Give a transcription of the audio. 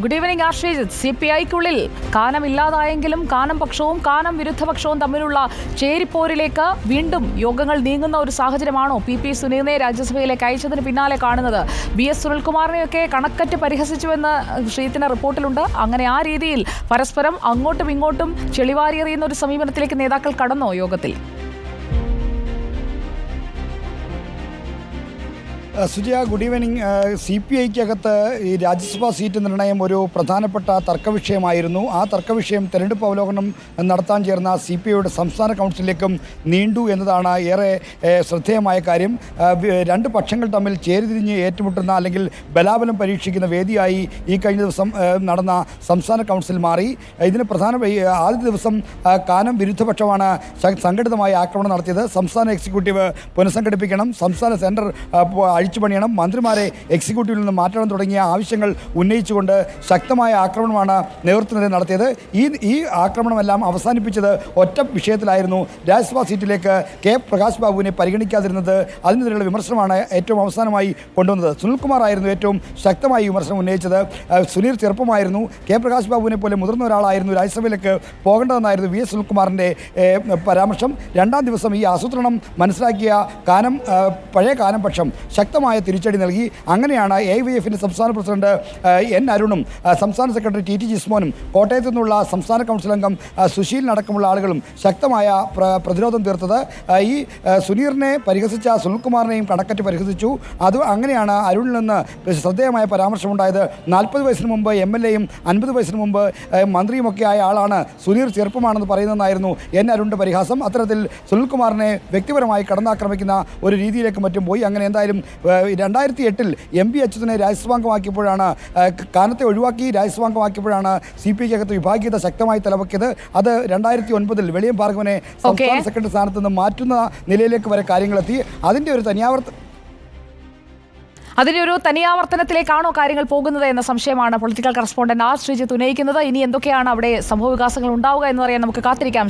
Good evening ആശ്രയിജിത്ത്. CPI-ക്കുള്ളിൽ കാനമില്ലാതായെങ്കിലും കാനം പക്ഷവും കാനം വിരുദ്ധ പക്ഷവും തമ്മിലുള്ള ചേരിപ്പോരിലേക്ക് വീണ്ടും യോഗങ്ങൾ നീങ്ങുന്ന ഒരു സാഹചര്യമാണോ PP സുനീറിനെ രാജ്യസഭയിലേക്ക് അയച്ചതിന് പിന്നാലെ കാണുന്നത്? BS സുനിൽകുമാറിനെയൊക്കെ കണക്കറ്റ് പരിഹസിച്ചുവെന്ന് ശ്രീജിത്തിന്റെ റിപ്പോർട്ടിലുണ്ട്. അങ്ങനെ ആ രീതിയിൽ പരസ്പരം അങ്ങോട്ടും ഇങ്ങോട്ടും ചെളിവാരിയെറിയുന്ന ഒരു സമീപനത്തിലേക്ക് നേതാക്കൾ കടന്നോ യോഗത്തിൽ? Sujaya, good evening. CPI-ക്കകത്ത് ഈ രാജ്യസഭാ സീറ്റ് നിർണയം ഒരു പ്രധാനപ്പെട്ട തർക്കവിഷയമായിരുന്നു. ആ തർക്കവിഷയം തെരഞ്ഞെടുപ്പ് അവലോകനം നടത്താൻ ചേർന്ന CPI-യുടെ സംസ്ഥാന കൗൺസിലിലേക്കും നീണ്ടു എന്നതാണ് ഏറെ ശ്രദ്ധേയമായ കാര്യം. രണ്ട് പക്ഷങ്ങൾ തമ്മിൽ ചേരിതിരിഞ്ഞ് ഏറ്റുമുട്ടുന്ന അല്ലെങ്കിൽ ബലാബലം പരീക്ഷിക്കുന്ന വേദിയായി ഈ കഴിഞ്ഞ ദിവസം നടന്ന സംസ്ഥാന കൗൺസിൽ മാറി. ഇതിന് ആദ്യ ദിവസം കാനം വിരുദ്ധപക്ഷമാണ് സംഘടിതമായ ആക്രമണം നടത്തിയത്. സംസ്ഥാന എക്സിക്യൂട്ടീവ് പുനഃസംഘടിപ്പിക്കണം, സംസ്ഥാന സെൻറ്റർ അഴിച്ചുപണിയണം, മന്ത്രിമാരെ എക്സിക്യൂട്ടീവിൽ നിന്ന് മാറ്റണം തുടങ്ങിയ ആവശ്യങ്ങൾ ഉന്നയിച്ചുകൊണ്ട് ശക്തമായ ആക്രമണമാണ് നേതൃത്വം നടത്തിയത്. ഈ ആക്രമണമെല്ലാം അവസാനിപ്പിച്ചത് ഒറ്റ വിഷയത്തിലായിരുന്നു. രാജ്യസഭാ സീറ്റിലേക്ക് പ്രകാശ് ബാബുവിനെ പരിഗണിക്കാതിരുന്നത്, അതിനെതിരെയുള്ള വിമർശനമാണ് ഏറ്റവും അവസാനമായി കൊണ്ടുവന്നത്. സുനിൽകുമാർ ആയിരുന്നു ഏറ്റവും ശക്തമായി വിമർശനം ഉന്നയിച്ചത്. സുനീർ ചെറുപ്പമായിരുന്നു, പ്രകാശ് ബാബുവിനെ പോലെ മുതിർന്ന ഒരാളായിരുന്നു, രാജ്യസഭയിലേക്ക് പോകേണ്ടതെന്നായിരുന്നു VS സുനിൽകുമാറിൻ്റെ പരാമർശം. രണ്ടാം ദിവസം ഈ ആസൂത്രണം മനസ്സിലാക്കിയ പഴയ കാനം പക്ഷം ശക്തമായ തിരിച്ചടി നൽകി. അങ്ങനെയാണ് AIYF-ൻ്റെ സംസ്ഥാന പ്രസിഡന്റ് N അരുണും സംസ്ഥാന സെക്രട്ടറി TT ജിസ്മോനും കോട്ടയത്തു നിന്നുള്ള സംസ്ഥാന കൗൺസിൽ അംഗം സുശീലിനടക്കമുള്ള ആളുകളും ശക്തമായ പ്രതിരോധം തീർത്തത്. ഈ സുനീറിനെ പരിഹസിച്ച സുനിൽകുമാറിനെയും കണക്കറ്റ് പരിഹസിച്ചു. അങ്ങനെയാണ് അരുണിൽ നിന്ന് ശ്രദ്ധേയമായ പരാമർശമുണ്ടായത്. 40 വയസ്സിന് മുമ്പ് MLA-യും 50 വയസ്സിന് മുമ്പ് മന്ത്രിയുമൊക്കെ ആയ ആളാണ് സുനീർ ചെറുപ്പമാണെന്ന് പറയുന്നതെന്നായിരുന്നു N അരുണിൻ്റെ പരിഹാസം. അത്തരത്തിൽ സുനിൽകുമാറിനെ വ്യക്തിപരമായി കടന്നാക്രമിക്കുന്ന ഒരു രീതിയിലേക്ക് മറ്റും പോയി. അങ്ങനെ എന്തായാലും 2008-ൽ MP അച്യുതനെ രാജ്യസഭാംഗമാക്കിയപ്പോഴാണ്, കാനത്തെ ഒഴിവാക്കി രാജ്യസഭാംഗമാക്കിയപ്പോഴാണ് CPI-ക്കകത്ത് വിഭാഗീയത ശക്തമായി തലവെക്കിയത്. അത് 2009-ൽ വെളിയം ഭാർഗവനെ സംസ്ഥാന സെക്രട്ടറി സ്ഥാനത്ത് നിന്ന് മാറ്റുന്ന നിലയിലേക്ക് വരെ കാര്യങ്ങളെത്തി. അതിൻ്റെ ഒരു തനിയാവർത്തനത്തിലേക്കാണോ കാര്യങ്ങൾ പോകുന്നത് എന്ന സംശയമാണ് പൊളിറ്റിക്കൽ കറസ്പോണ്ടന്റ് ശ്രീജിത്ത് ഉന്നയിക്കുന്നത്. ഇനി എന്തൊക്കെയാണ് അവിടെ സംഭവ വികാസങ്ങൾ ഉണ്ടാവുക എന്നറിയാൻ നമുക്ക് കാത്തിരിക്കാം.